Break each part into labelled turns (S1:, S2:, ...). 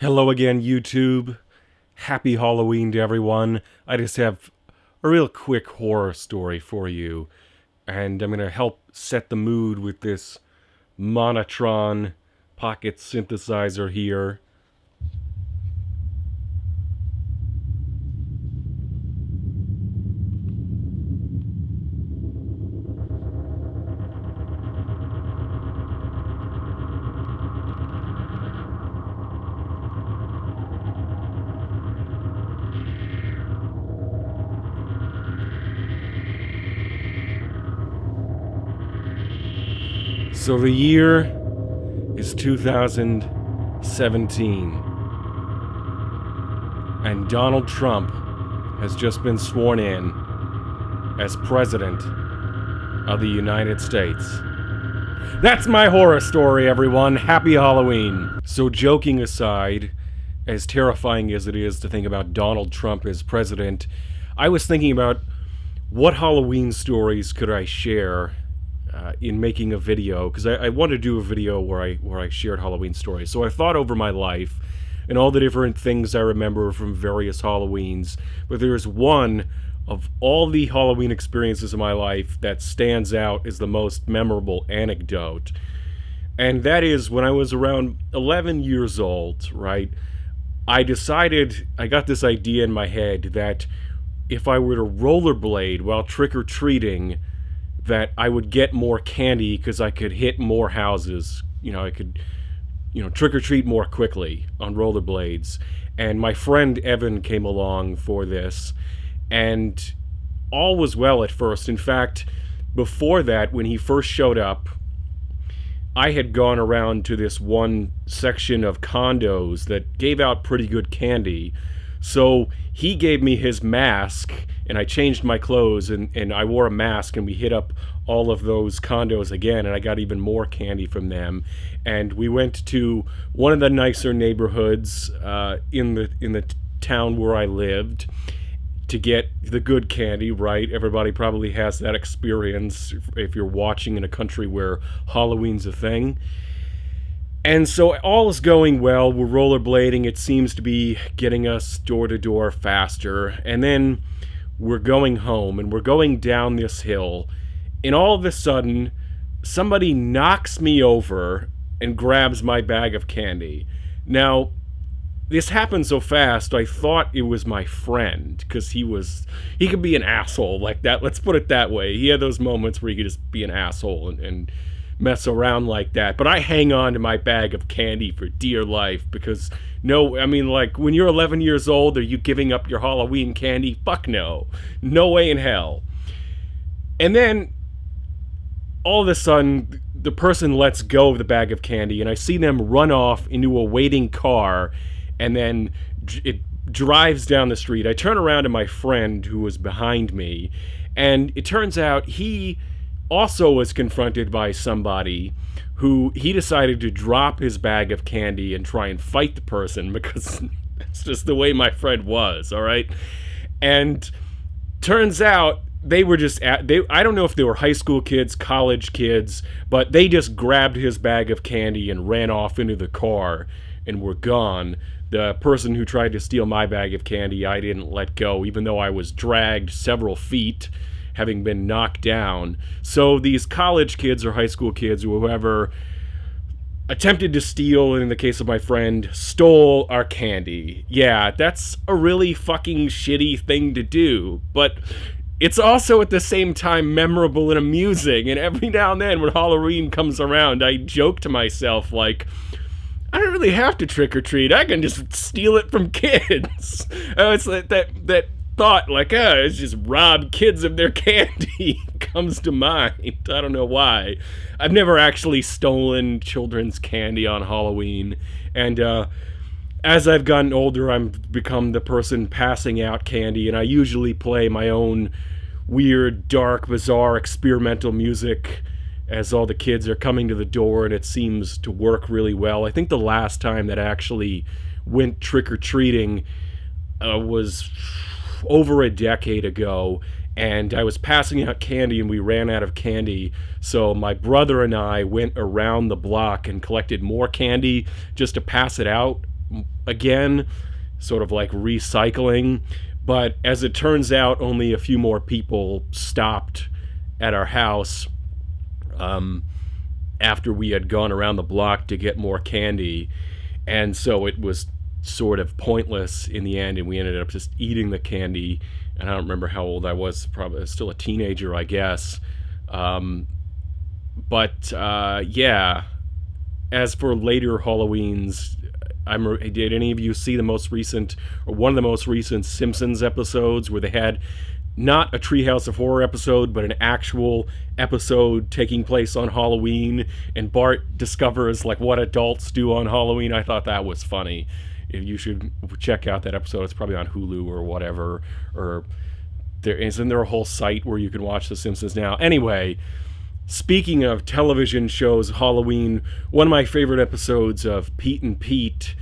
S1: Hello again, YouTube. Happy Halloween to everyone. I just have a real quick horror story for you, and I'm going to help set the mood with this Monotron pocket synthesizer here. So the year is 2017, and Donald Trump has just been sworn in as President of the United States. That's my horror story, everyone. Happy Halloween. So joking aside, as terrifying as it is to think about Donald Trump as president, I was thinking about what Halloween stories could I share in making a video, because I wanted to do a video where I shared Halloween stories. So I thought over my life and all the different things I remember from various Halloweens, but there's one of all the Halloween experiences of my life that stands out as the most memorable anecdote. And that is when I was around 11 years old, right? I got this idea in my head that if I were to rollerblade while trick-or-treating, that I would get more candy because I could hit more houses. I could, trick-or-treat more quickly on rollerblades. And my friend Evan came along for this, and all was well at first. In fact, before that, when he first showed up, I had gone around to this one section of condos that gave out pretty good candy. So he gave me his mask, and I changed my clothes, and I wore a mask, and we hit up all of those condos again, and I got even more candy from them. And we went to one of the nicer neighborhoods in the town where I lived to get the good candy, right? Everybody probably has that experience if you're watching in a country where Halloween's a thing. And so all is going well. We're rollerblading. It seems to be getting us door to door faster. And then we're going home, and we're going down this hill. And all of a sudden, somebody knocks me over and grabs my bag of candy. Now, this happened so fast, I thought it was my friend, because he could be an asshole like that. Let's put it that way. He had those moments where he could just be an asshole and mess around like that. But I hang on to my bag of candy for dear life, because when you're 11 years old, are you giving up your Halloween candy? Fuck no. No way in hell. And then all of a sudden, the person lets go of the bag of candy, and I see them run off into a waiting car, and then it drives down the street. I turn around to my friend who was behind me, and it turns out he also was confronted by somebody who he decided to drop his bag of candy and try and fight the person, because that's just the way my friend was, all right? And turns out they were I don't know if they were high school kids, college kids, but they just grabbed his bag of candy and ran off into the car and were gone. The person who tried to steal my bag of candy, I didn't let go, even though I was dragged several feet, having been knocked down. So these college kids or high school kids or whoever attempted to steal, and in the case of my friend, stole our candy. Yeah, that's a really fucking shitty thing to do, but it's also at the same time memorable and amusing. And every now and then when Halloween comes around, I joke to myself, like, I don't really have to trick-or-treat. I can just steal it from kids. It's like that thought, like, it's just rob kids of their candy comes to mind. I don't know why. I've never actually stolen children's candy on Halloween. And as I've gotten older, I've become the person passing out candy, and I usually play my own weird, dark, bizarre, experimental music as all the kids are coming to the door, and it seems to work really well. I think the last time that I actually went trick-or-treating was over a decade ago, and I was passing out candy, and we ran out of candy, so my brother and I went around the block and collected more candy just to pass it out again, sort of like recycling. But as it turns out, only a few more people stopped at our house after we had gone around the block to get more candy. And so it was sort of pointless in the end, and we ended up just eating the candy. And I don't remember how old I was, probably still a teenager, I guess. Yeah. As for later Halloweens, did any of you see the most recent, or one of the most recent Simpsons episodes where they had not a Treehouse of Horror episode, but an actual episode taking place on Halloween, and Bart discovers like what adults do on Halloween? I thought that was funny. You should check out that episode. It's probably on Hulu or whatever, or isn't there a whole site where you can watch The Simpsons now? Anyway, speaking of television shows, Halloween, one of my favorite episodes of Pete and Pete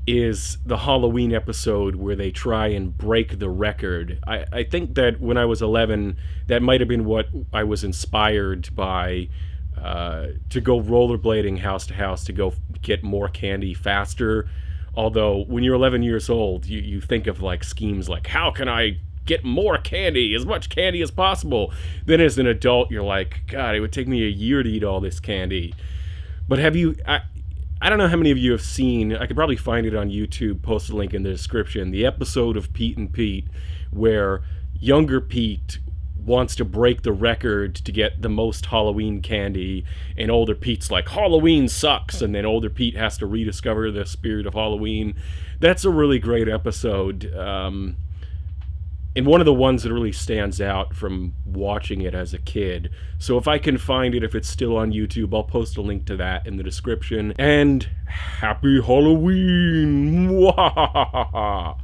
S1: is the Halloween episode where they try and break the record. I think that when I was 11, that might have been what I was inspired by, to go rollerblading house to house to go get more candy faster. Although, when you're 11 years old, you think of like schemes like, how can I get more candy, as much candy as possible? Then as an adult, you're like, God, it would take me a year to eat all this candy. But have you... I don't know how many of you have seen, I could probably find it on YouTube, post a link in the description, the episode of Pete and Pete where younger Pete wants to break the record to get the most Halloween candy, and older Pete's like, Halloween sucks, and then older Pete has to rediscover the spirit of Halloween. That's a really great episode. And one of the ones that really stands out from watching it as a kid. So if I can find it, if it's still on YouTube, I'll post a link to that in the description. And happy Halloween! Mwahaha!